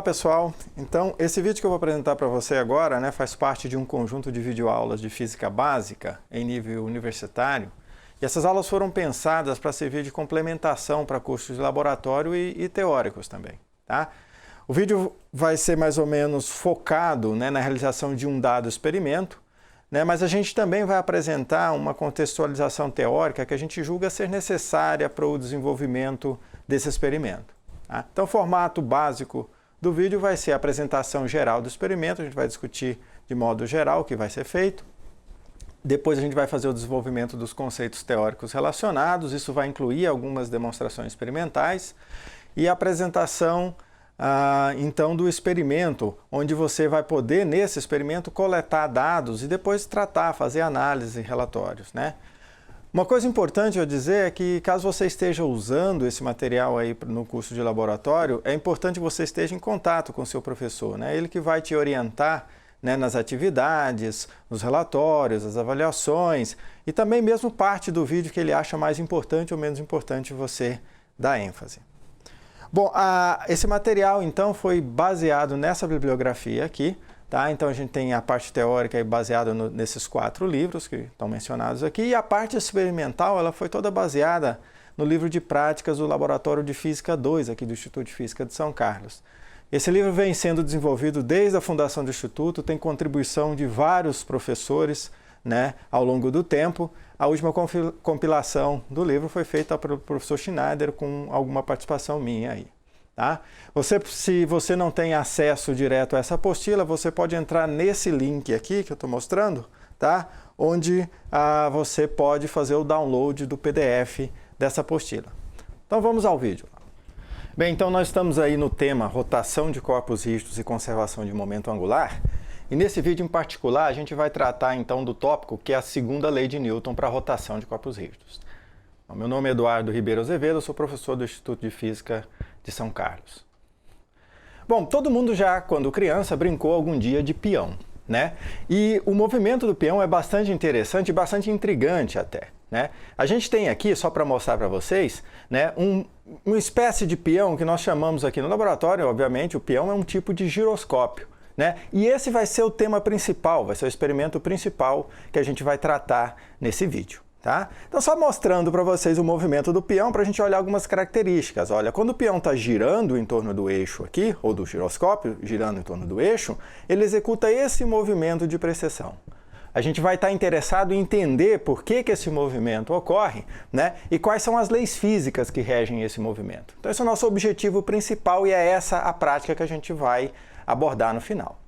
Olá pessoal, então esse vídeo que eu vou apresentar para você agora faz parte de um conjunto de videoaulas de física básica em nível universitário e essas aulas foram pensadas para servir de complementação para cursos de laboratório e teóricos também. Tá? O vídeo vai ser mais ou menos focado na realização de um dado experimento, mas a gente também vai apresentar uma contextualização teórica que a gente julga ser necessária para o desenvolvimento desse experimento. Tá? Então o formato básico do vídeo vai ser a apresentação geral do experimento, a gente vai discutir de modo geral o que vai ser feito. Depois a gente vai fazer o desenvolvimento dos conceitos teóricos relacionados, isso vai incluir algumas demonstrações experimentais e a apresentação então do experimento, onde você vai poder nesse experimento coletar dados e depois tratar, fazer análise e relatórios. Uma coisa importante eu dizer é que caso você esteja usando esse material aí no curso de laboratório, é importante que você esteja em contato com o seu professor, Ele que vai te orientar nas atividades, nos relatórios, as avaliações e também mesmo parte do vídeo que ele acha mais importante ou menos importante você dar ênfase. Bom, esse material então foi baseado nessa bibliografia aqui. Então a gente tem a parte teórica baseada nesses 4 livros que estão mencionados aqui e a parte experimental ela foi toda baseada no livro de práticas do Laboratório de Física 2 aqui do Instituto de Física de São Carlos. Esse livro vem sendo desenvolvido desde a fundação do Instituto, tem contribuição de vários professores ao longo do tempo. A última compilação do livro foi feita pelo professor Schneider com alguma participação minha aí. Tá? Se você não tem acesso direto a essa apostila, você pode entrar nesse link aqui que eu estou mostrando, tá? Onde você pode fazer o download do PDF dessa apostila. Então vamos ao vídeo. Bem, então nós estamos aí no tema rotação de corpos rígidos e conservação de momento angular. E nesse vídeo em particular a gente vai tratar então do tópico que é a segunda lei de Newton para a rotação de corpos rígidos. Meu nome é Eduardo Ribeiro Azevedo, eu sou professor do Instituto de Física de São Carlos. Bom, todo mundo já, quando criança, brincou algum dia de peão, E o movimento do peão é bastante interessante e bastante intrigante até, A gente tem aqui, só para mostrar para vocês, uma espécie de peão que nós chamamos aqui no laboratório, obviamente, o peão é um tipo de giroscópio, E esse vai ser o tema principal, vai ser o experimento principal que a gente vai tratar nesse vídeo. Tá? Então, só mostrando para vocês o movimento do peão para a gente olhar algumas características. Olha, quando o peão está girando em torno do eixo aqui, ou do giroscópio, girando em torno do eixo, ele executa esse movimento de precessão. A gente vai estar interessado em entender por que esse movimento ocorre, e quais são as leis físicas que regem esse movimento. Então, esse é o nosso objetivo principal e é essa a prática que a gente vai abordar no final.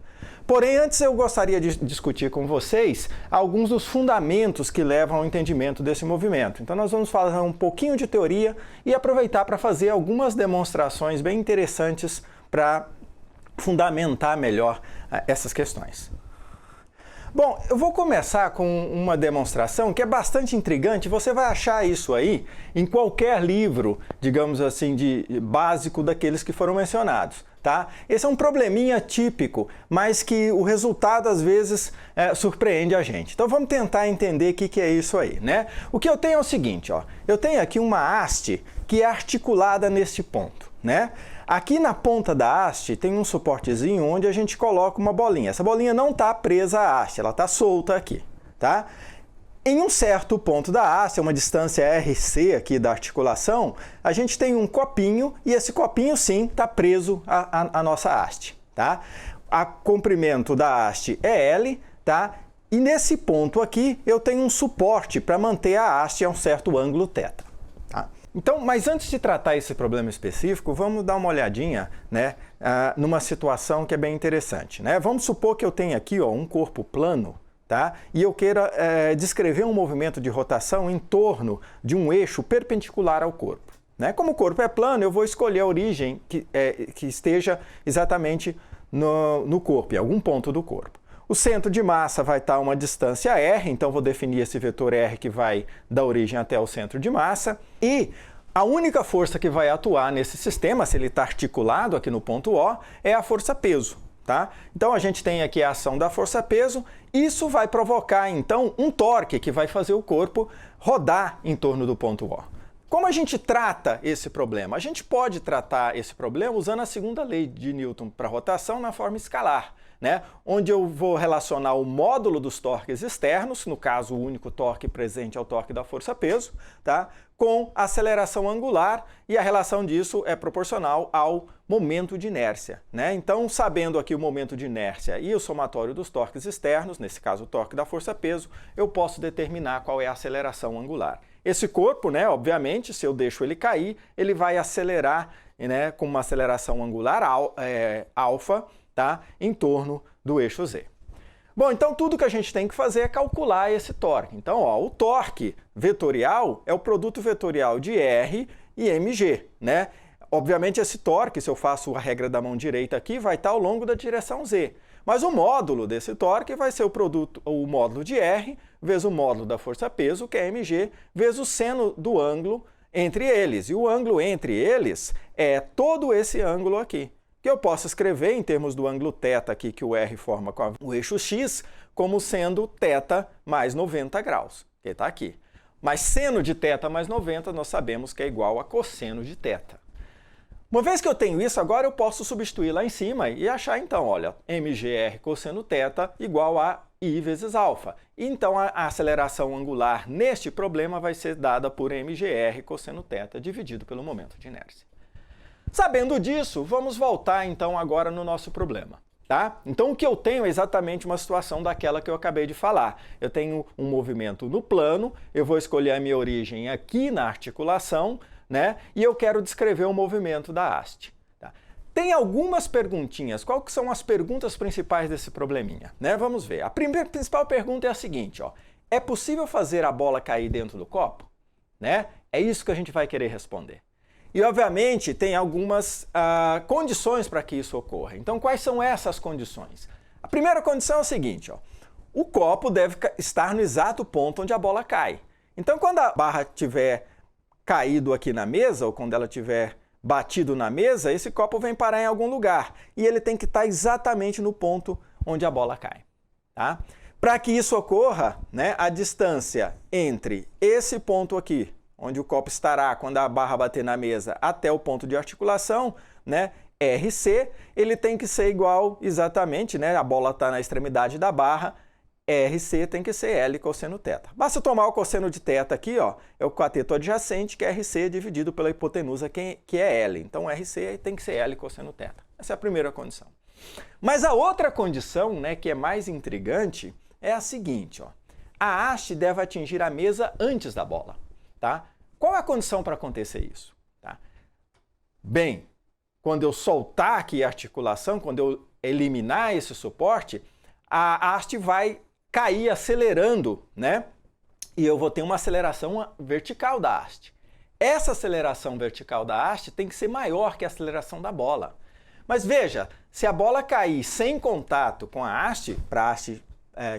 Porém, antes eu gostaria de discutir com vocês alguns dos fundamentos que levam ao entendimento desse movimento. Então nós vamos falar um pouquinho de teoria e aproveitar para fazer algumas demonstrações bem interessantes para fundamentar melhor essas questões. Bom, eu vou começar com uma demonstração que é bastante intrigante, você vai achar isso aí em qualquer livro, digamos assim, básico daqueles que foram mencionados. Tá? Esse é um probleminha típico, mas que o resultado às vezes surpreende a gente. Então vamos tentar entender o que é isso aí. O que eu tenho é o seguinte, eu tenho aqui uma haste que é articulada neste ponto. Aqui na ponta da haste tem um suportezinho onde a gente coloca uma bolinha. Essa bolinha não está presa à haste, ela está solta aqui. Tá? Em um certo ponto da haste, uma distância RC aqui da articulação, a gente tem um copinho e esse copinho sim está preso à nossa haste. Tá? O comprimento da haste é L, tá? E nesse ponto aqui eu tenho um suporte para manter a haste a um certo ângulo θ. Tá? Então, mas antes de tratar esse problema específico, vamos dar uma olhadinha numa situação que é bem interessante. Vamos supor que eu tenho aqui um corpo plano, tá? E eu queira descrever um movimento de rotação em torno de um eixo perpendicular ao corpo. Como o corpo é plano, eu vou escolher a origem que esteja exatamente no corpo, em algum ponto do corpo. O centro de massa vai estar a uma distância r, então vou definir esse vetor r que vai da origem até o centro de massa. E a única força que vai atuar nesse sistema, se ele está articulado aqui no ponto O, é a força peso. Tá? Então a gente tem aqui a ação da força-peso, isso vai provocar então um torque que vai fazer o corpo rodar em torno do ponto O. Como a gente trata esse problema? A gente pode tratar esse problema usando a segunda lei de Newton para rotação na forma escalar, né? Onde eu vou relacionar o módulo dos torques externos, no caso o único torque presente é o torque da força-peso, tá? Com a aceleração angular, e a relação disso é proporcional ao momento de inércia, né? Então, sabendo aqui o momento de inércia e o somatório dos torques externos, nesse caso o torque da força-peso, eu posso determinar qual é a aceleração angular. Esse corpo, né, obviamente, se eu deixo ele cair, ele vai acelerar, né, com uma aceleração angular alfa, tá, em torno do eixo Z. Bom, então tudo que a gente tem que fazer é calcular esse torque. Então, ó, o torque vetorial é o produto vetorial de R e mg, né? Obviamente esse torque, se eu faço a regra da mão direita aqui, vai estar ao longo da direção Z. Mas o módulo desse torque vai ser o módulo de R vezes o módulo da força-peso, que é mg, vezes o seno do ângulo entre eles. E o ângulo entre eles é todo esse ângulo aqui, que eu posso escrever em termos do ângulo θ aqui, que o R forma com o eixo x, como sendo θ mais 90 graus, que está aqui. Mas seno de θ mais 90 nós sabemos que é igual a cosseno de θ. Uma vez que eu tenho isso, agora eu posso substituir lá em cima e achar então, olha, mgr cosseno θ igual a I vezes alfa. Então a aceleração angular neste problema vai ser dada por mgr cosseno θ dividido pelo momento de inércia. Sabendo disso, vamos voltar então agora no nosso problema, tá? Então o que eu tenho é exatamente uma situação daquela que eu acabei de falar. Eu tenho um movimento no plano, eu vou escolher a minha origem aqui na articulação, né? E eu quero descrever o movimento da haste. Tá? Tem algumas perguntinhas. Quais que são as perguntas principais desse probleminha? Né? Vamos ver. A principal pergunta é a seguinte, ó. É possível fazer a bola cair dentro do copo? Né? É isso que a gente vai querer responder. E, obviamente, tem algumas condições para que isso ocorra. Então, quais são essas condições? A primeira condição é a seguinte, ó. O copo deve estar no exato ponto onde a bola cai. Então, quando a barra estiver caído aqui na mesa, ou quando ela tiver batido na mesa, esse copo vem parar em algum lugar. E ele tem que estar exatamente no ponto onde a bola cai. Tá? Para que isso ocorra, né, a distância entre esse ponto aqui, onde o copo estará quando a barra bater na mesa, até o ponto de articulação, né, RC, ele tem que ser igual exatamente, né, a bola está na extremidade da barra, RC tem que ser L cosseno θ. Basta tomar o cosseno de θ aqui, ó, é o cateto adjacente, que é RC dividido pela hipotenusa, que é L. Então, RC tem que ser L cosseno θ. Essa é a primeira condição. Mas a outra condição, né, que é mais intrigante, é a seguinte, ó. A haste deve atingir a mesa antes da bola. Tá? Qual é a condição para acontecer isso? Tá? Bem, quando eu soltar aqui a articulação, quando eu eliminar esse suporte, a haste vai cair acelerando, né? E eu vou ter uma aceleração vertical da haste. Essa aceleração vertical da haste tem que ser maior que a aceleração da bola. Mas veja, se a bola cair sem contato com a haste, para a haste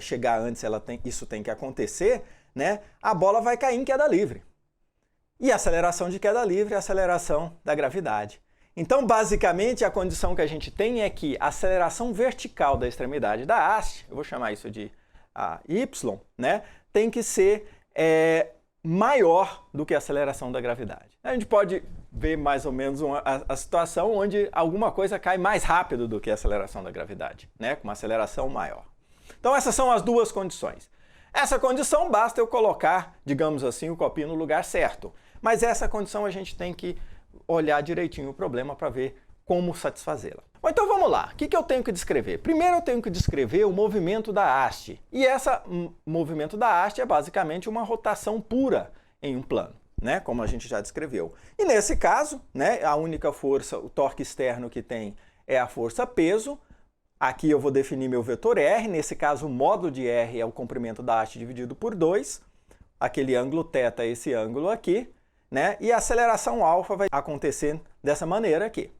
chegar antes, isso tem que acontecer, né? A bola vai cair em queda livre. E a aceleração de queda livre é a aceleração da gravidade. Então, basicamente, a condição que a gente tem é que a aceleração vertical da extremidade da haste, eu vou chamar isso de y, né, tem que ser maior do que a aceleração da gravidade. A gente pode ver mais ou menos a situação onde alguma coisa cai mais rápido do que a aceleração da gravidade, né, com uma aceleração maior. Então, essas são as duas condições. Essa condição basta eu colocar, digamos assim, o copinho no lugar certo. Mas essa condição a gente tem que olhar direitinho o problema para ver como satisfazê-la. Bom, então vamos lá. O que eu tenho que descrever? Primeiro eu tenho que descrever o movimento da haste. E esse movimento da haste é basicamente uma rotação pura em um plano, né? Como a gente já descreveu. E nesse caso, né, a única força, o torque externo que tem é a força-peso. Aqui eu vou definir meu vetor R, nesse caso o módulo de R é o comprimento da haste dividido por 2, aquele ângulo θ é esse ângulo aqui, né? E a aceleração alfa vai acontecer dessa maneira aqui.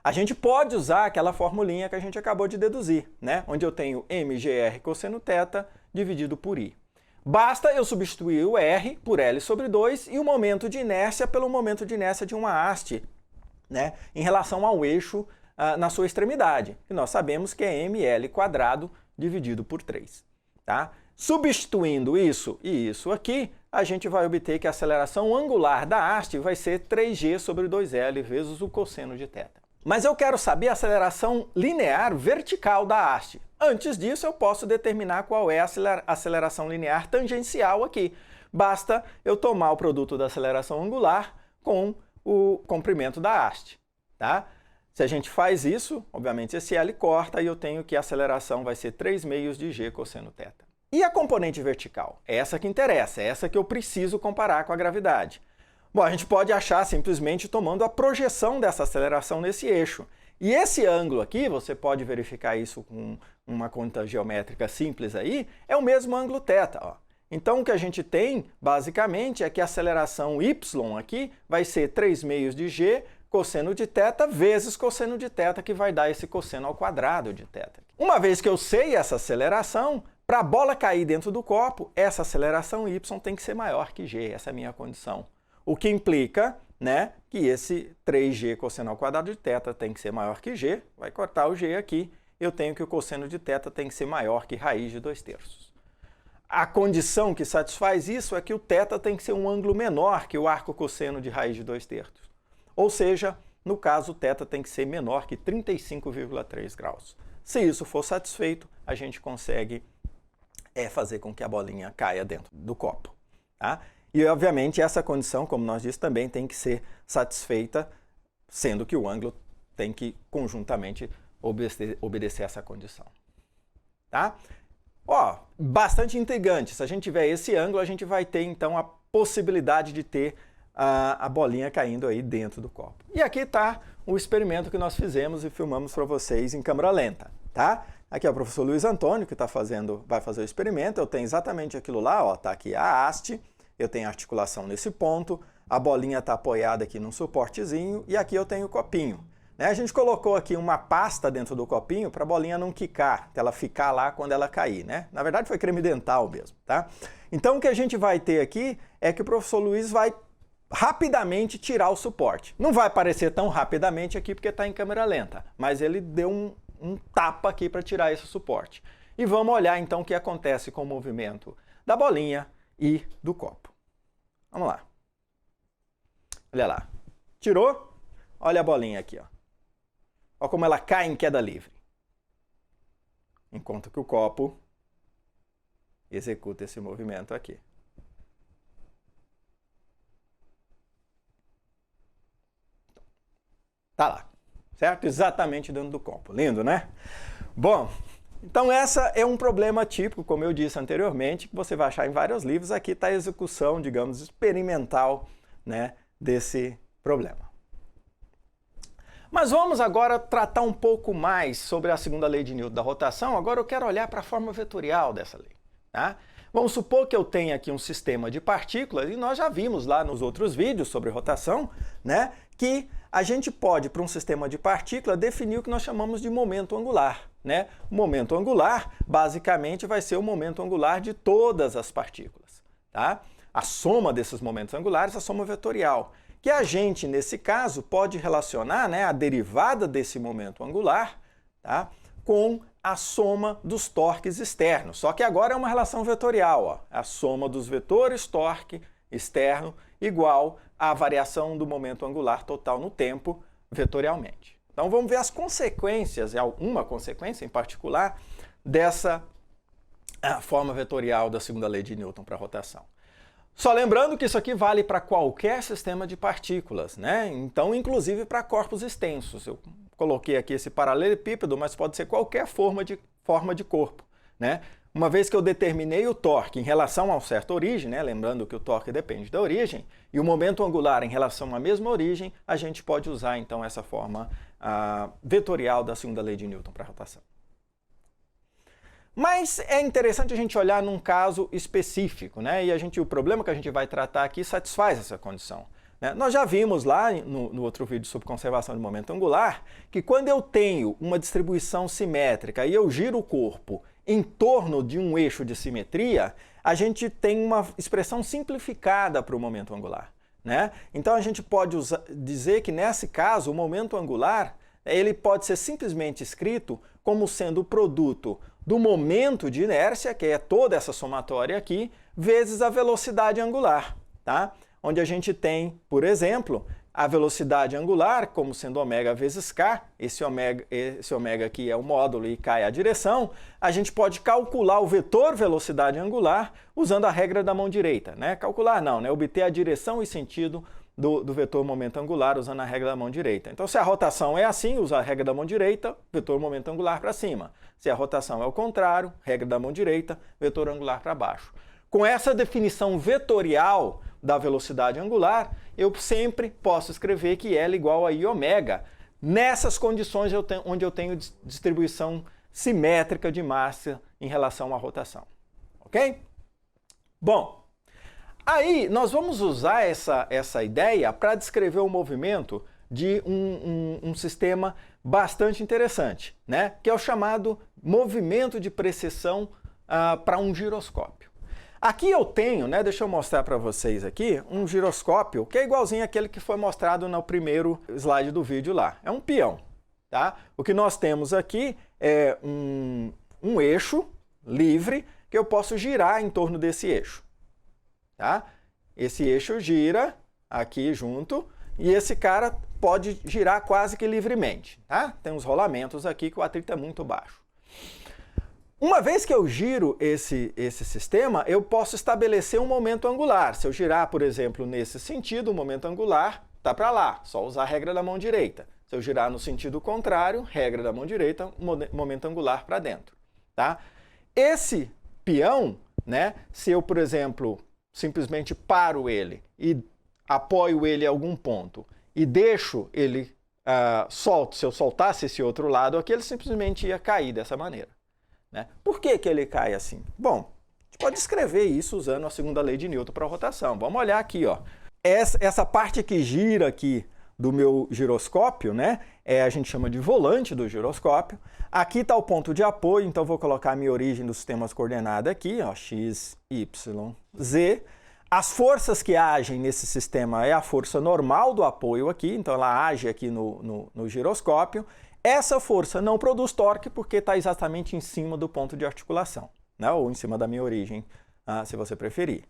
A gente pode usar aquela formulinha que a gente acabou de deduzir, né? Onde eu tenho mgr cosseno θ dividido por I. Basta eu substituir o R por L sobre 2 e o momento de inércia pelo momento de inércia de uma haste, né? Em relação ao eixo na sua extremidade, que nós sabemos que é ml² dividido por 3. Tá? Substituindo isso e isso aqui, a gente vai obter que a aceleração angular da haste vai ser 3g sobre 2L vezes o cosseno de θ. Mas eu quero saber a aceleração linear vertical da haste. Antes disso, eu posso determinar qual é a aceleração linear tangencial aqui. Basta eu tomar o produto da aceleração angular com o comprimento da haste, tá? Se a gente faz isso, obviamente esse L corta e eu tenho que a aceleração vai ser 3/2 de g cosseno θ. E a componente vertical? É essa que interessa, é essa que eu preciso comparar com a gravidade. Bom, a gente pode achar simplesmente tomando a projeção dessa aceleração nesse eixo. E esse ângulo aqui, você pode verificar isso com uma conta geométrica simples aí, é o mesmo ângulo θ, ó. Então, o que a gente tem, basicamente, é que a aceleração y aqui vai ser 3/2 de g cosseno de θ vezes cosseno de θ, que vai dar esse cosseno ao quadrado de θ. Uma vez que eu sei essa aceleração, para a bola cair dentro do copo, essa aceleração y tem que ser maior que g, essa é a minha condição. O que implica, né, que esse 3g cosseno ao quadrado de θ tem que ser maior que g, vai cortar o g aqui, eu tenho que o cosseno de θ tem que ser maior que raiz de 2/3. A condição que satisfaz isso é que o θ tem que ser um ângulo menor que o arco cosseno de raiz de 2/3. Ou seja, no caso, o θ tem que ser menor que 35,3 graus. Se isso for satisfeito, a gente consegue fazer com que a bolinha caia dentro do copo, tá? E, obviamente, essa condição, como nós dissemos, também tem que ser satisfeita, sendo que o ângulo tem que, conjuntamente, obedecer essa condição, tá? Ó, bastante intrigante. Se a gente tiver esse ângulo, a gente vai ter, então, a possibilidade de ter a bolinha caindo aí dentro do copo. E aqui está o experimento que nós fizemos e filmamos para vocês em câmera lenta, tá? Aqui é o professor Luiz Antônio, que vai fazer o experimento. Eu tenho exatamente aquilo lá, ó, tá aqui a haste, eu tenho articulação nesse ponto, a bolinha está apoiada aqui num suportezinho e aqui eu tenho o copinho. Né? A gente colocou aqui uma pasta dentro do copinho para a bolinha não quicar, para ela ficar lá quando ela cair, né? Na verdade foi creme dental mesmo, tá? Então o que a gente vai ter aqui é que o professor Luiz vai rapidamente tirar o suporte. Não vai aparecer tão rapidamente aqui porque está em câmera lenta, mas ele deu um tapa aqui para tirar esse suporte. E vamos olhar então o que acontece com o movimento da bolinha e do copo. Vamos lá. Olha lá. Tirou? Olha a bolinha aqui, ó. Olha como ela cai em queda livre. Enquanto que o copo executa esse movimento aqui. Tá lá, certo? Exatamente dentro do copo. Lindo, né? Bom, então essa é um problema típico, como eu disse anteriormente, que você vai achar em vários livros. Aqui está a execução, digamos, experimental, né, desse problema. Mas vamos agora tratar um pouco mais sobre a segunda lei de Newton da rotação. Agora eu quero olhar para a forma vetorial dessa lei, tá? Vamos supor que eu tenha aqui um sistema de partículas, e nós já vimos lá nos outros vídeos sobre rotação, né, que a gente pode, para um sistema de partícula, definir o que nós chamamos de momento angular, né? O momento angular, basicamente, vai ser o momento angular de todas as partículas, tá? A soma desses momentos angulares, a soma vetorial, que a gente, nesse caso, pode relacionar, né, a derivada desse momento angular, tá, com a soma dos torques externos. Só que agora é uma relação vetorial, ó. A soma dos vetores torque externo igual à variação do momento angular total no tempo vetorialmente. Então vamos ver as consequências, uma consequência em particular, dessa forma vetorial da segunda lei de Newton para a rotação. Só lembrando que isso aqui vale para qualquer sistema de partículas, né? Então, inclusive para corpos extensos. Eu coloquei aqui esse paralelepípedo, mas pode ser qualquer forma de corpo, né? Uma vez que eu determinei o torque em relação a uma certa origem, né? Lembrando que o torque depende da origem, e o momento angular em relação à mesma origem, a gente pode usar então essa forma vetorial da segunda lei de Newton para a rotação. Mas é interessante a gente olhar num caso específico, né? E o problema que a gente vai tratar aqui satisfaz essa condição, né? Nós já vimos lá no outro vídeo sobre conservação de momento angular que quando eu tenho uma distribuição simétrica e eu giro o corpo em torno de um eixo de simetria, a gente tem uma expressão simplificada para o momento angular, né? Então a gente pode dizer que nesse caso o momento angular ele pode ser simplesmente escrito como sendo o produto do momento de inércia, que é toda essa somatória aqui, vezes a velocidade angular, tá? Onde a gente tem, por exemplo, a velocidade angular como sendo ω vezes k, esse ω aqui é o módulo e k é a direção, a gente pode calcular o vetor velocidade angular usando a regra da mão direita, né? Calcular não, né? Obter a direção e sentido do vetor momento angular usando a regra da mão direita. Então, se a rotação é assim, usa a regra da mão direita, vetor momento angular para cima. Se a rotação é o contrário, regra da mão direita, vetor angular para baixo. Com essa definição vetorial da velocidade angular, eu sempre posso escrever que L igual a Iω nessas condições onde eu tenho distribuição simétrica de massa em relação à rotação. Ok? Bom, aí nós vamos usar essa ideia para descrever o movimento de um sistema bastante interessante, né? Que é o chamado movimento de precessão para um giroscópio. Aqui eu tenho, né, deixa eu mostrar para vocês aqui, um giroscópio que é igualzinho àquele que foi mostrado no primeiro slide do vídeo lá. É um peão, tá? O que nós temos aqui é um eixo livre que eu posso girar em torno desse eixo, tá? Esse eixo gira aqui junto e esse cara pode girar quase que livremente, tá? Tem uns rolamentos aqui que o atrito é muito baixo. Uma vez que eu giro esse sistema, eu posso estabelecer um momento angular. Se eu girar, por exemplo, nesse sentido, o momento angular está para lá, só usar a regra da mão direita. Se eu girar no sentido contrário, regra da mão direita, momento angular para dentro, tá? Esse peão, né, se eu, por exemplo, simplesmente paro ele e apoio ele em algum ponto e deixo ele solto, se eu soltasse esse outro lado aqui, ele simplesmente ia cair dessa maneira. Né? Por que ele cai assim? Bom, a gente pode escrever isso usando a segunda lei de Newton para a rotação. Vamos olhar aqui, ó. Essa parte que gira aqui do meu giroscópio, né, a gente chama de volante do giroscópio. Aqui está o ponto de apoio, então vou colocar a minha origem dos sistemas coordenadas aqui, ó, x, y, z. As forças que agem nesse sistema é a força normal do apoio aqui, então ela age aqui no giroscópio. Essa força não produz torque porque está exatamente em cima do ponto de articulação, né? Ou em cima da minha origem, se você preferir.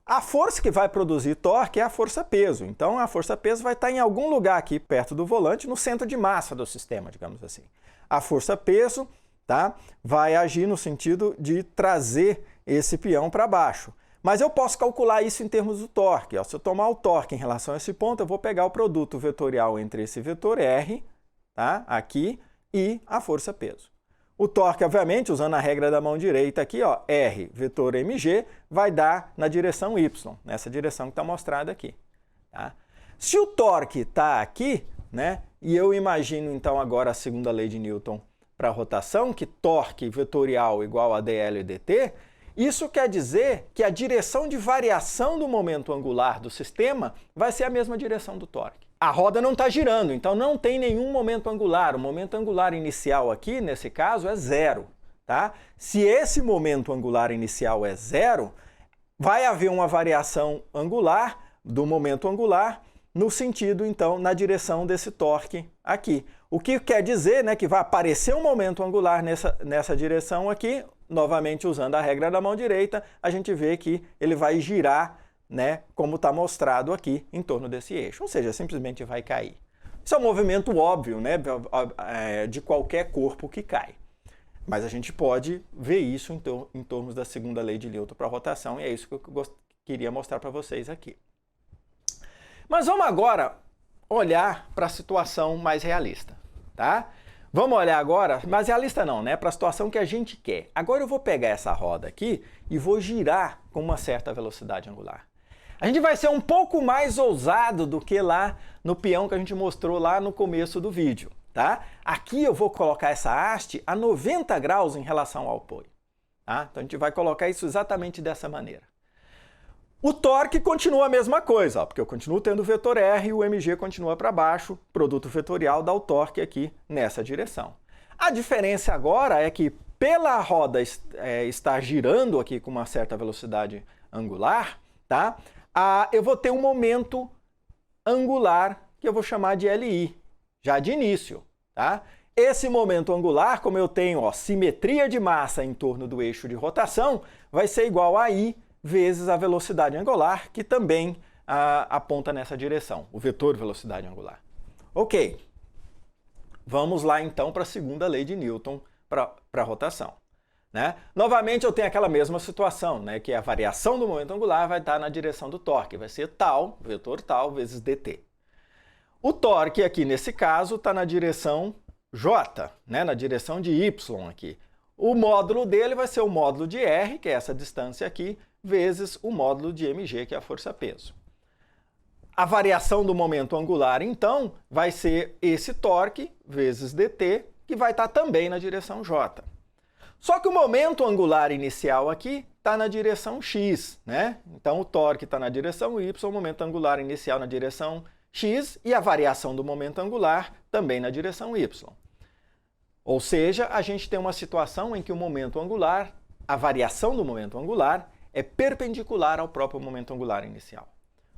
A força que vai produzir torque é a força-peso. Então, a força-peso vai estar em algum lugar aqui perto do volante, no centro de massa do sistema, digamos assim. A força-peso, tá, vai agir no sentido de trazer esse peão para baixo. Mas eu posso calcular isso em termos do torque. Ó. Se eu tomar o torque em relação a esse ponto, eu vou pegar o produto vetorial entre esse vetor R, tá, aqui, e a força-peso. O torque, obviamente, usando a regra da mão direita aqui, ó, R, vetor mg, vai dar na direção y, nessa direção que está mostrada aqui. Tá? Se o torque está aqui, né, e eu imagino então agora a segunda lei de Newton para a rotação, que torque vetorial igual a dl e dt, isso quer dizer que a direção de variação do momento angular do sistema vai ser a mesma direção do torque. A roda não está girando, então não tem nenhum momento angular. O momento angular inicial aqui, nesse caso, é zero. Tá? Se esse momento angular inicial é zero, vai haver uma variação angular do momento angular no sentido, então, na direção desse torque aqui. O que quer dizer, né, que vai aparecer um momento angular nessa direção aqui, novamente usando a regra da mão direita, a gente vê que ele vai girar, né, como está mostrado aqui, em torno desse eixo, ou seja, simplesmente vai cair. Isso é um movimento óbvio, né, de qualquer corpo que cai. Mas a gente pode ver isso em termos da segunda lei de Newton para a rotação, e é isso que eu queria mostrar para vocês aqui. Mas vamos agora olhar para a situação mais realista, tá? Vamos olhar agora, mas realista não, né? Para a situação que a gente quer. Agora eu vou pegar essa roda aqui e vou girar com uma certa velocidade angular. A gente vai ser um pouco mais ousado do que lá no peão que a gente mostrou lá no começo do vídeo, tá? Aqui eu vou colocar essa haste a 90 graus em relação ao apoio, tá? Então a gente vai colocar isso exatamente dessa maneira. O torque continua a mesma coisa, ó, porque eu continuo tendo o vetor R e o mg continua para baixo, produto vetorial dá o torque aqui nessa direção. A diferença agora é que pela roda estar girando aqui com uma certa velocidade angular, tá? Eu vou ter um momento angular que eu vou chamar de Li, já de início, tá? Esse momento angular, como eu tenho, ó, simetria de massa em torno do eixo de rotação, vai ser igual a I vezes a velocidade angular, que também aponta nessa direção, o vetor velocidade angular. Ok, vamos lá então para a segunda lei de Newton para a rotação. Né? Novamente eu tenho aquela mesma situação, né, que a variação do momento angular vai estar na direção do torque, vai ser tal, vetor tal, vezes dt. O torque aqui nesse caso está na direção j, né, na direção de y aqui. O módulo dele vai ser o módulo de r, que é essa distância aqui, vezes o módulo de mg, que é a força-peso. A variação do momento angular, então, vai ser esse torque vezes dt, que vai estar também na direção j. Só que o momento angular inicial aqui está na direção x, né? Então o torque está na direção y, o momento angular inicial na direção x e a variação do momento angular também na direção y. Ou seja, a gente tem uma situação em que o momento angular, a variação do momento angular, é perpendicular ao próprio momento angular inicial.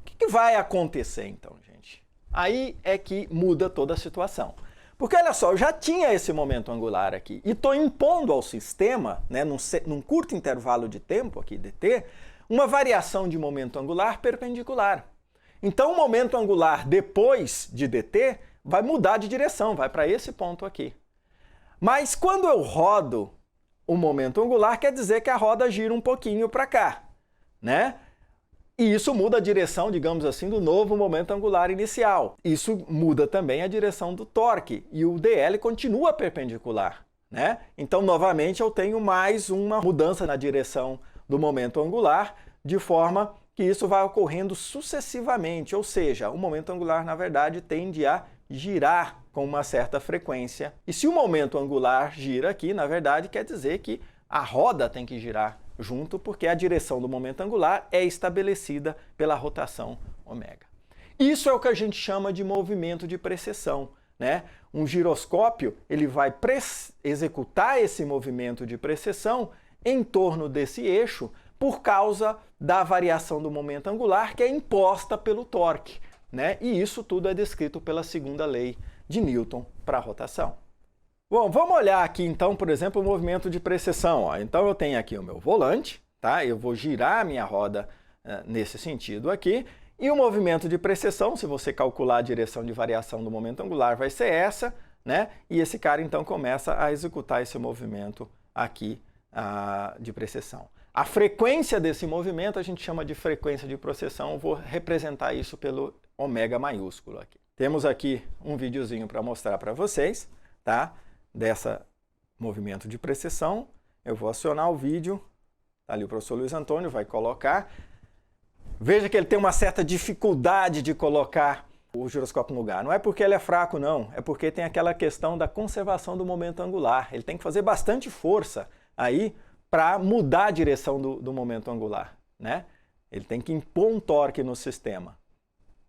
O que vai acontecer então, gente? Aí é que muda toda a situação. Porque, olha só, eu já tinha esse momento angular aqui e estou impondo ao sistema, né, num curto intervalo de tempo aqui, dt, uma variação de momento angular perpendicular. Então, o momento angular depois de dt vai mudar de direção, vai para esse ponto aqui. Mas quando eu rodo o momento angular, quer dizer que a roda gira um pouquinho para cá, né? E isso muda a direção, digamos assim, do novo momento angular inicial. Isso muda também a direção do torque e o dl continua perpendicular, né? Então, novamente, eu tenho mais uma mudança na direção do momento angular, de forma que isso vai ocorrendo sucessivamente, ou seja, o momento angular, na verdade, tende a girar com uma certa frequência. E se o momento angular gira aqui, na verdade, quer dizer que a roda tem que girar junto, porque a direção do momento angular é estabelecida pela rotação ômega. Isso é o que a gente chama de movimento de precessão, né? Um giroscópio ele vai executar esse movimento de precessão em torno desse eixo por causa da variação do momento angular que é imposta pelo torque, né? E isso tudo é descrito pela segunda lei de Newton para a rotação. Bom, vamos olhar aqui então, por exemplo, o movimento de precessão. Ó. Então eu tenho aqui o meu volante, tá? Eu vou girar a minha roda nesse sentido aqui, e o movimento de precessão, se você calcular a direção de variação do momento angular, vai ser essa, né? E esse cara então começa a executar esse movimento aqui de precessão. A frequência desse movimento a gente chama de frequência de precessão, eu vou representar isso pelo ômega maiúsculo aqui. Temos aqui um videozinho para mostrar para vocês, tá? Desse movimento de precessão. Eu vou acionar o vídeo, tá ali o professor Luiz Antônio vai colocar. Veja que ele tem uma certa dificuldade de colocar o giroscópio no lugar. Não é porque ele é fraco, não. É porque tem aquela questão da conservação do momento angular. Ele tem que fazer bastante força aí para mudar a direção do momento angular, né? Ele tem que impor um torque no sistema.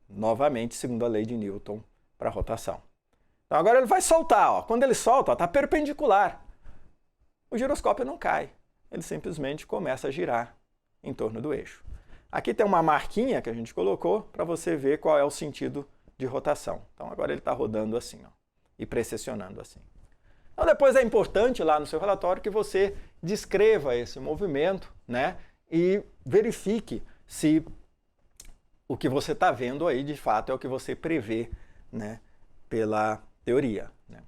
Novamente, segundo a lei de Newton para a rotação. Então agora ele vai soltar, ó. Quando ele solta, está perpendicular. O giroscópio não cai, ele simplesmente começa a girar em torno do eixo. Aqui tem uma marquinha que a gente colocou para você ver qual é o sentido de rotação. Então agora ele está rodando assim, ó, e precessionando assim. Então depois é importante lá no seu relatório que você descreva esse movimento, né, e verifique se o que você está vendo aí de fato é o que você prevê, né, pela teoria. Né?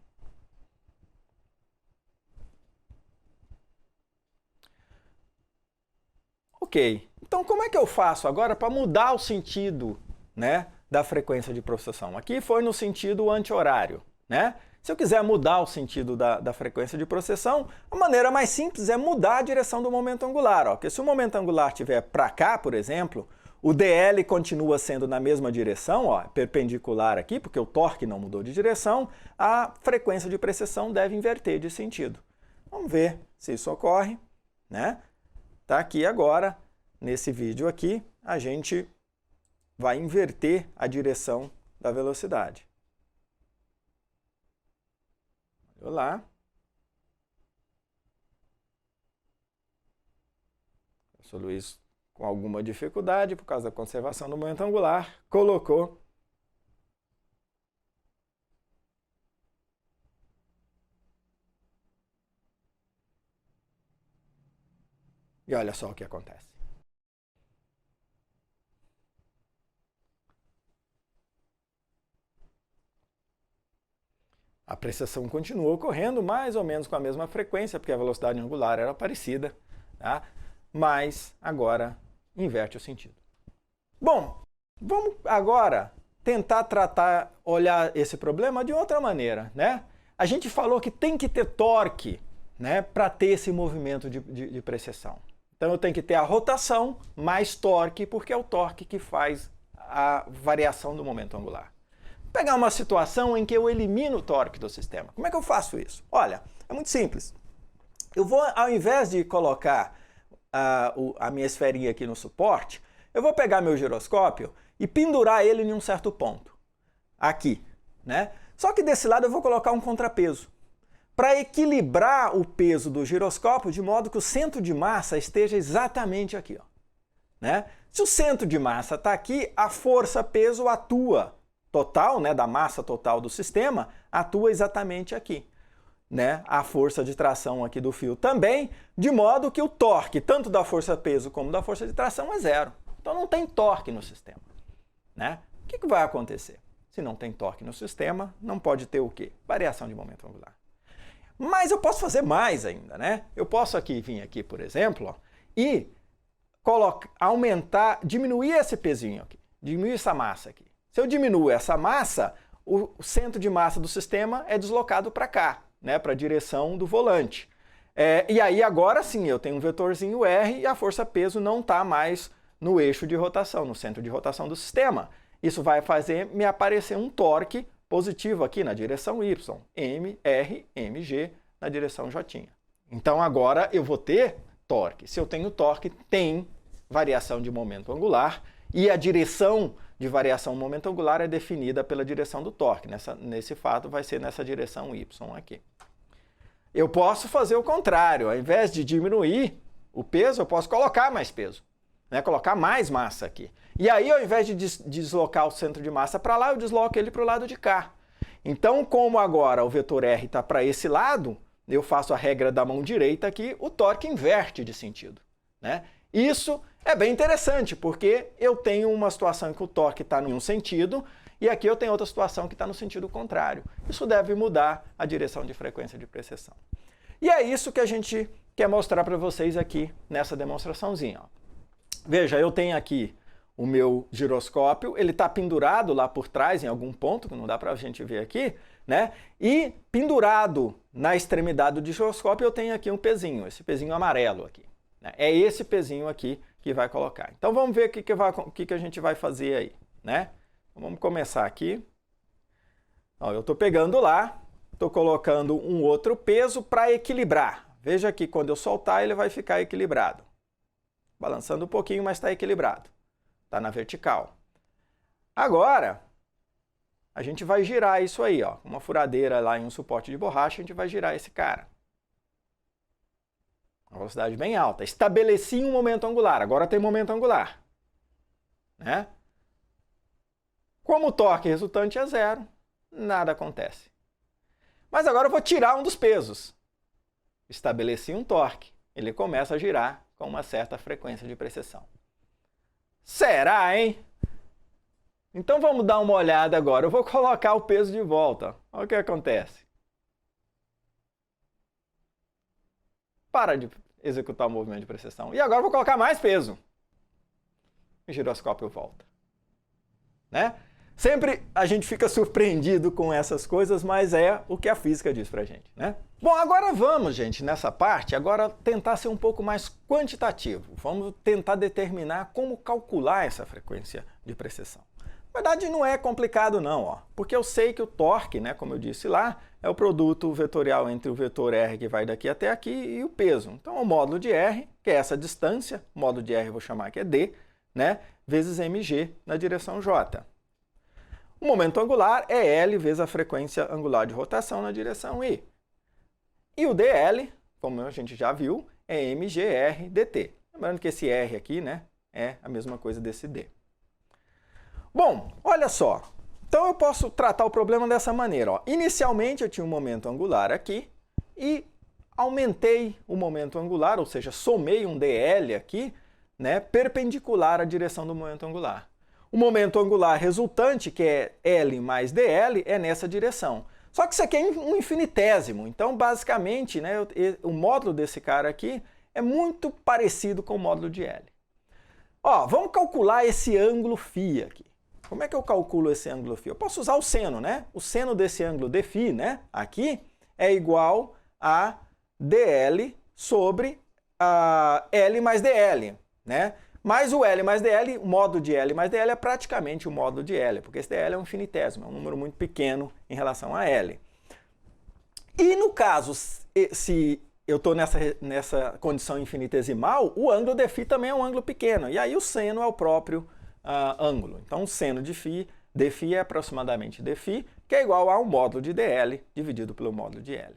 Ok, então como é que eu faço agora para mudar o sentido, né, da frequência de processação? Aqui foi no sentido anti-horário, né? Se eu quiser mudar o sentido da frequência de processação, a maneira mais simples é mudar a direção do momento angular. Ó. Porque se o momento angular estiver para cá, por exemplo, o dl continua sendo na mesma direção, ó, perpendicular aqui, porque o torque não mudou de direção, a frequência de precessão deve inverter de sentido. Vamos ver se isso ocorre, né? Tá aqui agora, nesse vídeo aqui, a gente vai inverter a direção da velocidade. Olha lá. O professor Luiz, com alguma dificuldade, por causa da conservação do momento angular, colocou. E olha só o que acontece. A precessão continuou ocorrendo mais ou menos com a mesma frequência, porque a velocidade angular era parecida, tá? Mas agora inverte o sentido. Bom, vamos agora tentar olhar esse problema de outra maneira, né? A gente falou que tem que ter torque, né, para ter esse movimento de precessão. Então eu tenho que ter a rotação mais torque, porque é o torque que faz a variação do momento angular. Vou pegar uma situação em que eu elimino o torque do sistema. Como é que eu faço isso? Olha, é muito simples. Eu vou, ao invés de colocar a minha esferinha aqui no suporte, eu vou pegar meu giroscópio e pendurar ele em um certo ponto, aqui, né? Só que desse lado eu vou colocar um contrapeso, para equilibrar o peso do giroscópio de modo que o centro de massa esteja exatamente aqui, ó, né? Se o centro de massa está aqui, a força-peso atua, total, né, da massa total do sistema, atua exatamente aqui, né? A força de tração aqui do fio também, de modo que o torque, tanto da força-peso como da força de tração, é zero. Então não tem torque no sistema, né? O que vai acontecer? Se não tem torque no sistema, não pode ter o quê? Variação de momento angular. Mas eu posso fazer mais ainda, né? Eu posso vir aqui, por exemplo, ó, e diminuir esse pezinho aqui, diminuir essa massa aqui. Se eu diminuo essa massa, o centro de massa do sistema é deslocado para cá, né? Para a direção do volante. E aí agora sim, eu tenho um vetorzinho R e a força-peso não está mais no eixo de rotação, no centro de rotação do sistema. Isso vai fazer me aparecer um torque positivo aqui na direção Y, M, R, MG na direção J. Então agora eu vou ter torque. Se eu tenho torque, tem variação de momento angular e a direção de variação do momento angular é definida pela direção do torque. Nesse fato vai ser nessa direção Y aqui. Eu posso fazer o contrário, ao invés de diminuir o peso, eu posso colocar mais peso, né? Colocar mais massa aqui. E aí, ao invés de deslocar o centro de massa para lá, eu desloco ele para o lado de cá. Então, como agora o vetor R está para esse lado, eu faço a regra da mão direita aqui, o torque inverte de sentido, né? Isso é bem interessante, porque eu tenho uma situação em que o torque está em um sentido, e aqui eu tenho outra situação que está no sentido contrário. Isso deve mudar a direção de frequência de precessão. E é isso que a gente quer mostrar para vocês aqui nessa demonstraçãozinha, ó. Veja, eu tenho aqui o meu giroscópio, ele está pendurado lá por trás em algum ponto, que não dá para a gente ver aqui, né? E pendurado na extremidade do giroscópio eu tenho aqui um pezinho, esse pezinho amarelo aqui, né? É esse pezinho aqui que vai colocar. Então vamos ver o que a gente vai fazer aí, né? Então, vamos começar aqui. Ó, eu estou pegando lá, estou colocando um outro peso para equilibrar. Veja que quando eu soltar ele vai ficar equilibrado. Balançando um pouquinho, mas está equilibrado. Está na vertical. Agora, a gente vai girar isso aí, ó. Uma furadeira lá em um suporte de borracha, a gente vai girar esse cara. Uma velocidade bem alta. Estabeleci um momento angular. Agora tem momento angular, né? Como o torque resultante é zero, nada acontece. Mas agora eu vou tirar um dos pesos. Estabeleci um torque. Ele começa a girar com uma certa frequência de precessão. Será, hein? Então vamos dar uma olhada agora. Eu vou colocar o peso de volta. Olha o que acontece. Para de executar o movimento de precessão. E agora eu vou colocar mais peso. O giroscópio volta, né? Sempre a gente fica surpreendido com essas coisas, mas é o que a física diz pra gente, né? Bom, agora vamos, gente, nessa parte, agora tentar ser um pouco mais quantitativo. Vamos tentar determinar como calcular essa frequência de precessão. Na verdade, não é complicado não, ó, porque eu sei que o torque, né, como eu disse lá, é o produto vetorial entre o vetor R que vai daqui até aqui e o peso. Então, o módulo de R, que é essa distância, o módulo de R eu vou chamar que é D, né, vezes mg na direção J. O momento angular é L vezes a frequência angular de rotação na direção I. E o dl, como a gente já viu, é mgr dt. Lembrando que esse R aqui, né, é a mesma coisa desse D. Bom, olha só. Então eu posso tratar o problema dessa maneira, ó. Inicialmente eu tinha um momento angular aqui e aumentei o momento angular, ou seja, somei um dl aqui, né, perpendicular à direção do momento angular. O momento angular resultante, que é L mais dl, é nessa direção. Só que isso aqui é um infinitésimo. Então, basicamente, né, o módulo desse cara aqui é muito parecido com o módulo de L. Ó, vamos calcular esse ângulo φ aqui. Como é que eu calculo esse ângulo φ? Eu posso usar o seno, né? O seno desse ângulo dφ, né, aqui, é igual a dl sobre L mais dl, né? Mas o L mais dl, o módulo de L mais dl é praticamente o módulo de L, porque esse dl é um infinitésimo, é um número muito pequeno em relação a L. E no caso, se eu estou nessa condição infinitesimal, o ângulo de φ também é um ângulo pequeno, e aí o seno é o próprio ângulo. Então o seno de φ é aproximadamente dφ, que é igual a um módulo de dl dividido pelo módulo de L.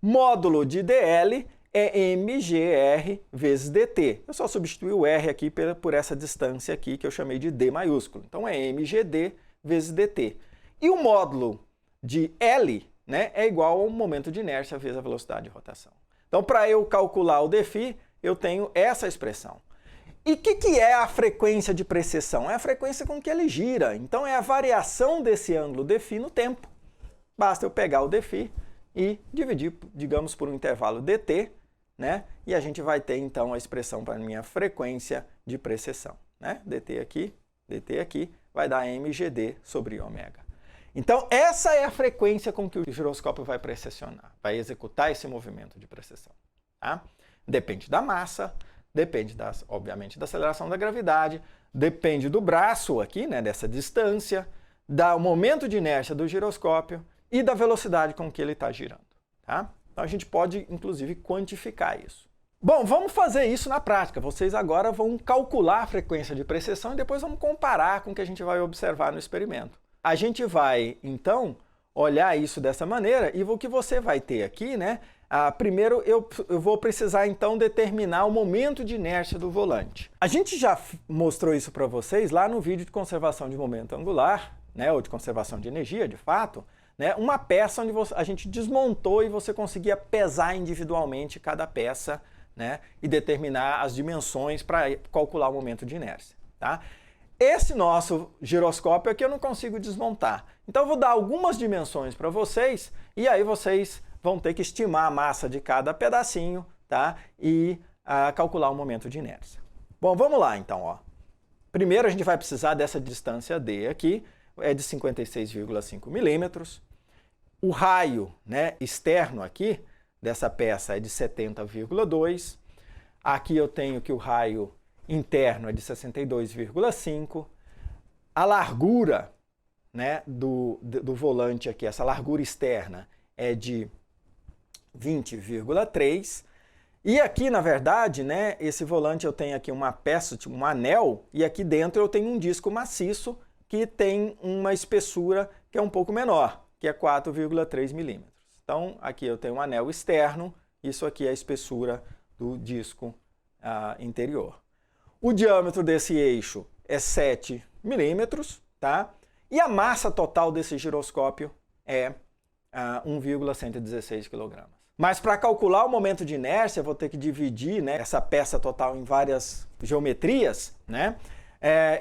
Módulo de dl é mgr vezes dt. Eu só substituí o r aqui por essa distância aqui que eu chamei de d maiúsculo. Então é mgd vezes dt. E o módulo de L, né, é igual ao momento de inércia vezes a velocidade de rotação. Então, para eu calcular o dφ, eu tenho essa expressão. E o que é a frequência de precessão? É a frequência com que ele gira. Então, é a variação desse ângulo dφ no tempo. Basta eu pegar o dφ e dividir, digamos, por um intervalo dt, né? E a gente vai ter, então, a expressão para a minha frequência de precessão, né? dt aqui, vai dar mgd sobre ômega. Então, essa é a frequência com que o giroscópio vai precessionar, vai executar esse movimento de precessão. Tá? Depende da massa, depende, obviamente, da aceleração da gravidade, depende do braço aqui, né, dessa distância, do momento de inércia do giroscópio e da velocidade com que ele está girando. Tá? Então, a gente pode, inclusive, quantificar isso. Bom, vamos fazer isso na prática. Vocês agora vão calcular a frequência de precessão e depois vamos comparar com o que a gente vai observar no experimento. A gente vai, então, olhar isso dessa maneira e o que você vai ter aqui, né? Primeiro, eu vou precisar, então, determinar o momento de inércia do volante. A gente já mostrou isso para vocês lá no vídeo de conservação de momento angular, né? Ou de conservação de energia, de fato, né? Uma peça onde a gente desmontou e você conseguia pesar individualmente cada peça, né? E determinar as dimensões para calcular o momento de inércia, tá? Esse nosso giroscópio aqui eu não consigo desmontar. Então eu vou dar algumas dimensões para vocês e aí vocês vão ter que estimar a massa de cada pedacinho, tá? E calcular o momento de inércia. Bom, vamos lá então, ó. Primeiro a gente vai precisar dessa distância d aqui, é de 56,5 milímetros. O raio, né, externo aqui dessa peça é de 70,2. Aqui eu tenho que o raio interno é de 62,5. A largura, né, do volante aqui, essa largura externa, é de 20,3. E aqui, na verdade, né, esse volante eu tenho aqui uma peça, tipo um anel, e aqui dentro eu tenho um disco maciço que tem uma espessura que é um pouco menor, que é 4,3 milímetros. Então, aqui eu tenho um anel externo, isso aqui é a espessura do disco interior. O diâmetro desse eixo é 7 milímetros, tá? E a massa total desse giroscópio é 1,116 kg. Mas para calcular o momento de inércia, eu vou ter que dividir, né, essa peça total em várias geometrias, né?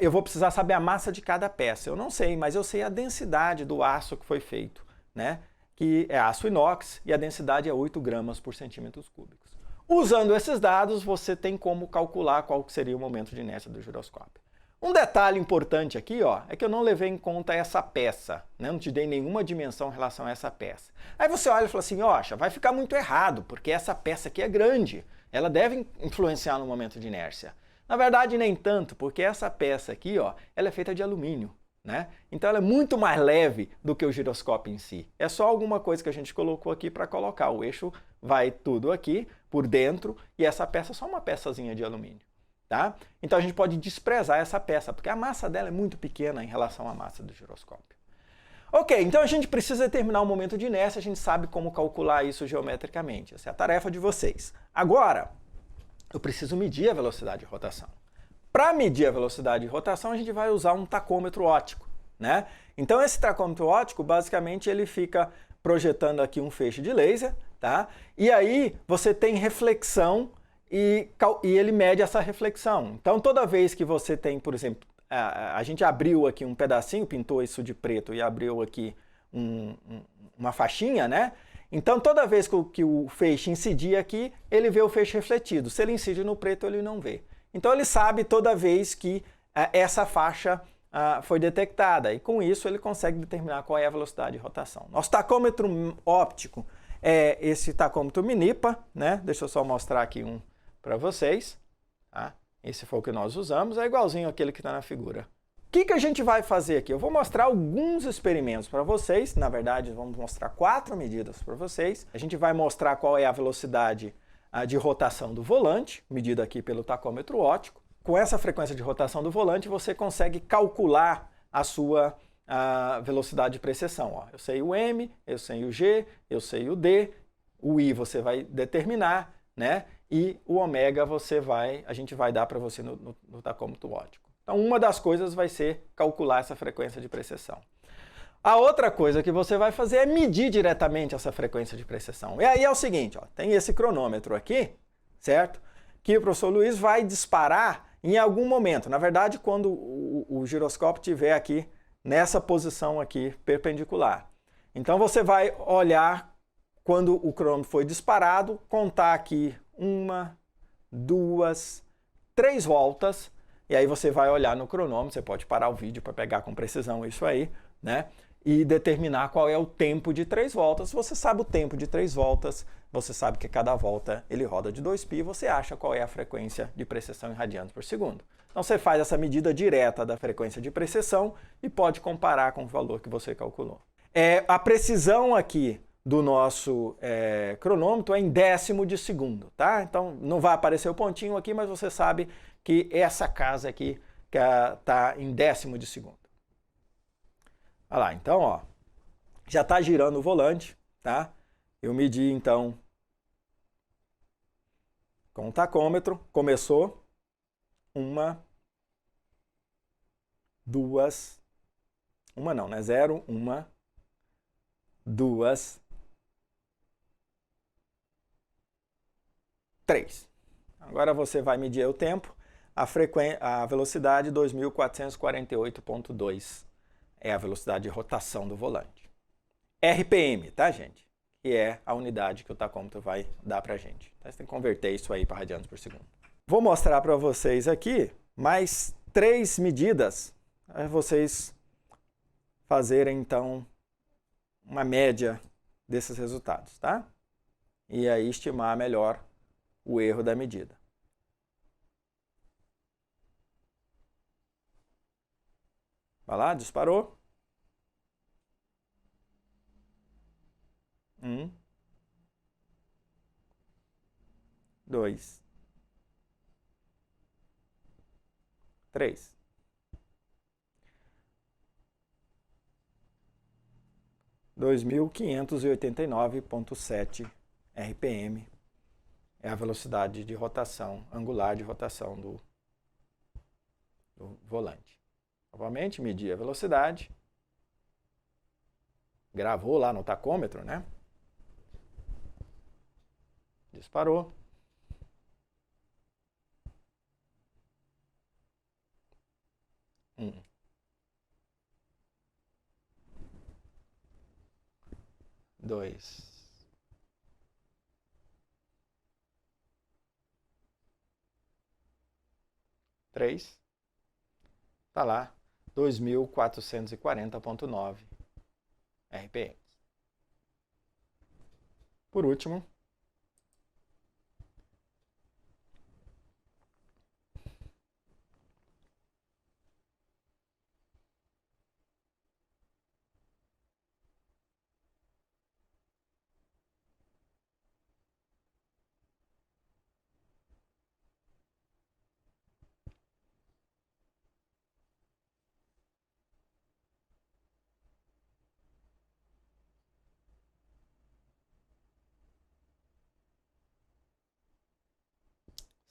Eu vou precisar saber a massa de cada peça. Eu não sei, mas eu sei a densidade do aço que foi feito, né? Que é aço inox e a densidade é 8 gramas por centímetros cúbicos. Usando esses dados, você tem como calcular qual seria o momento de inércia do giroscópio. Um detalhe importante aqui, ó, é que eu não levei em conta essa peça, né? Não te dei nenhuma dimensão em relação a essa peça. Aí você olha e fala assim, oxa, vai ficar muito errado, porque essa peça aqui é grande, ela deve influenciar no momento de inércia. Na verdade, nem tanto, porque essa peça aqui, ó, ela é feita de alumínio, né? Então ela é muito mais leve do que o giroscópio em si. É só alguma coisa que a gente colocou aqui para colocar. O eixo vai tudo aqui por dentro e essa peça é só uma peçazinha de alumínio. Tá? Então a gente pode desprezar essa peça, porque a massa dela é muito pequena em relação à massa do giroscópio. Ok, então a gente precisa determinar o momento de inércia, a gente sabe como calcular isso geometricamente. Essa é a tarefa de vocês. Agora, eu preciso medir a velocidade de rotação. Para medir a velocidade de rotação, a gente vai usar um tacômetro óptico, né? Então esse tacômetro óptico, basicamente, ele fica projetando aqui um feixe de laser, tá? E aí você tem reflexão e ele mede essa reflexão. Então, toda vez que você tem, por exemplo, a gente abriu aqui um pedacinho, pintou isso de preto e abriu aqui uma faixinha, né? Então, toda vez que o feixe incidir aqui, ele vê o feixe refletido. Se ele incide no preto, ele não vê. Então, ele sabe toda vez que essa faixa foi detectada. E com isso, ele consegue determinar qual é a velocidade de rotação. Nosso tacômetro óptico é esse tacômetro Minipa, né? Deixa eu só mostrar aqui um para vocês. Tá? Esse foi o que nós usamos, é igualzinho aquele que está na figura. O que a gente vai fazer aqui? Eu vou mostrar alguns experimentos para vocês. Na verdade, vamos mostrar 4 medidas para vocês. A gente vai mostrar qual é a velocidade de rotação do volante, medida aqui pelo tacômetro óptico. Com essa frequência de rotação do volante, você consegue calcular a sua velocidade de precessão. Ó, eu sei o M, eu sei o G, eu sei o D, o I você vai determinar, né? E o ômega a gente vai dar para você no tacômetro óptico. Então, uma das coisas vai ser calcular essa frequência de precessão. A outra coisa que você vai fazer é medir diretamente essa frequência de precessão. E aí é o seguinte, ó, tem esse cronômetro aqui, certo? Que o professor Luiz vai disparar em algum momento. Na verdade, quando o giroscópio estiver aqui nessa posição aqui perpendicular. Então, você vai olhar quando o cronômetro foi disparado, contar aqui 1, 2, 3 voltas. E aí você vai olhar no cronômetro, você pode parar o vídeo para pegar com precisão isso aí, né? E determinar qual é o tempo de 3 voltas. Se você sabe o tempo de 3 voltas, você sabe que cada volta ele roda de 2π, você acha qual é a frequência de precessão em radianos por segundo. Então você faz essa medida direta da frequência de precessão e pode comparar com o valor que você calculou. A precisão aqui do nosso cronômetro é em décimo de segundo, tá? Então não vai aparecer o pontinho aqui, mas você sabe que essa casa aqui está em décimo de segundo. Olha lá, então, ó, já está girando o volante, tá? Eu medi, então, com o tacômetro, começou, 1, 2, 0, 1, 2, 3. Agora você vai medir o tempo. A velocidade 2.448,2 é a velocidade de rotação do volante. RPM, tá, gente? Que é a unidade que o tacômetro vai dar pra gente. Então, você tem que converter isso aí para radianos por segundo. Vou mostrar para vocês aqui mais 3 medidas para vocês fazerem, então, uma média desses resultados, tá? E aí estimar melhor o erro da medida. Vai lá, disparou. 1, 2, 3. 2.589,7 RPM é a velocidade de rotação, angular de rotação do volante. Novamente, medir a velocidade. Gravou lá no tacômetro, né? Disparou. Dois. 3. Tá lá. 2.440,9 RPM. Por último,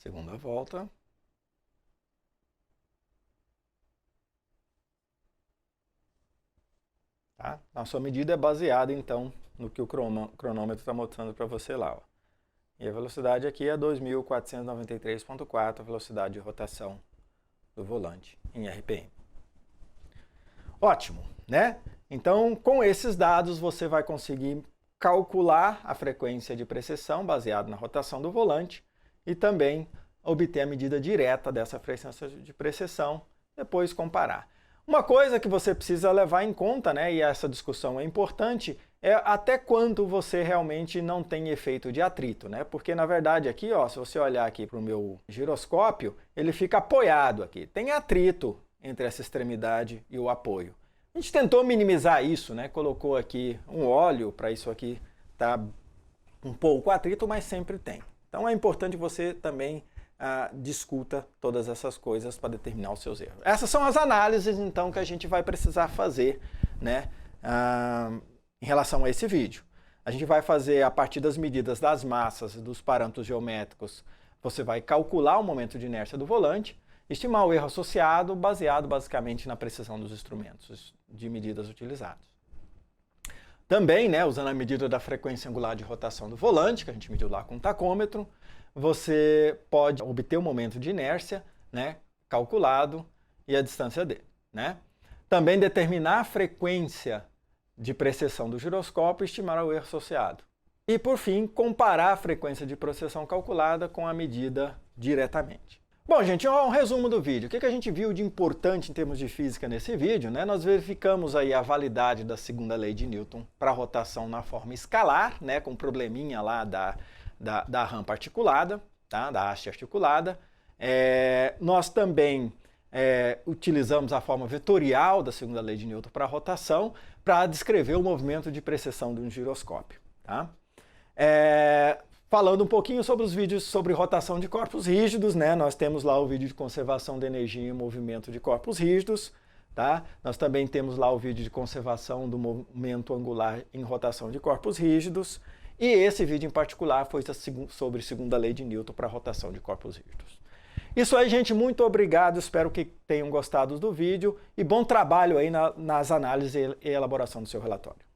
segunda volta. Tá? A sua medida é baseada, então, no que o cronômetro está mostrando para você lá. Ó. E a velocidade aqui é 2.493,4, a velocidade de rotação do volante em RPM. Ótimo, né? Então, com esses dados, você vai conseguir calcular a frequência de precessão baseado na rotação do volante e também obter a medida direta dessa frequência de precessão, depois comparar. Uma coisa que você precisa levar em conta, né, e essa discussão é importante, é até quanto você realmente não tem efeito de atrito, né? Porque na verdade aqui, ó, se você olhar aqui para o meu giroscópio, ele fica apoiado aqui. Tem atrito entre essa extremidade e o apoio. A gente tentou minimizar isso, né? Colocou aqui um óleo para isso aqui tá um pouco atrito, mas sempre tem. Então é importante que você também discuta todas essas coisas para determinar os seus erros. Essas são as análises, então, que a gente vai precisar fazer, né, em relação a esse vídeo. A gente vai fazer a partir das medidas das massas, dos parâmetros geométricos, você vai calcular o momento de inércia do volante, estimar o erro associado, baseado basicamente na precisão dos instrumentos de medidas utilizados. Também, né, usando a medida da frequência angular de rotação do volante, que a gente mediu lá com o tacômetro, você pode obter o momento de inércia, né, calculado e a distância dele, né? Também determinar a frequência de precessão do giroscópio e estimar o erro associado. E, por fim, comparar a frequência de precessão calculada com a medida diretamente. Bom, gente, um resumo do vídeo. O que a gente viu de importante em termos de física nesse vídeo, né? Nós verificamos aí a validade da segunda lei de Newton para a rotação na forma escalar, né, com um probleminha lá da rampa articulada, tá? Da haste articulada. Nós também utilizamos a forma vetorial da segunda lei de Newton para a rotação para descrever o movimento de precessão de um giroscópio. Tá? Falando um pouquinho sobre os vídeos sobre rotação de corpos rígidos, né? Nós temos lá o vídeo de conservação de energia e movimento de corpos rígidos. Tá? Nós também temos lá o vídeo de conservação do momento angular em rotação de corpos rígidos. E esse vídeo em particular foi sobre segunda lei de Newton para a rotação de corpos rígidos. Isso aí, gente, muito obrigado, espero que tenham gostado do vídeo e bom trabalho aí nas análises e elaboração do seu relatório.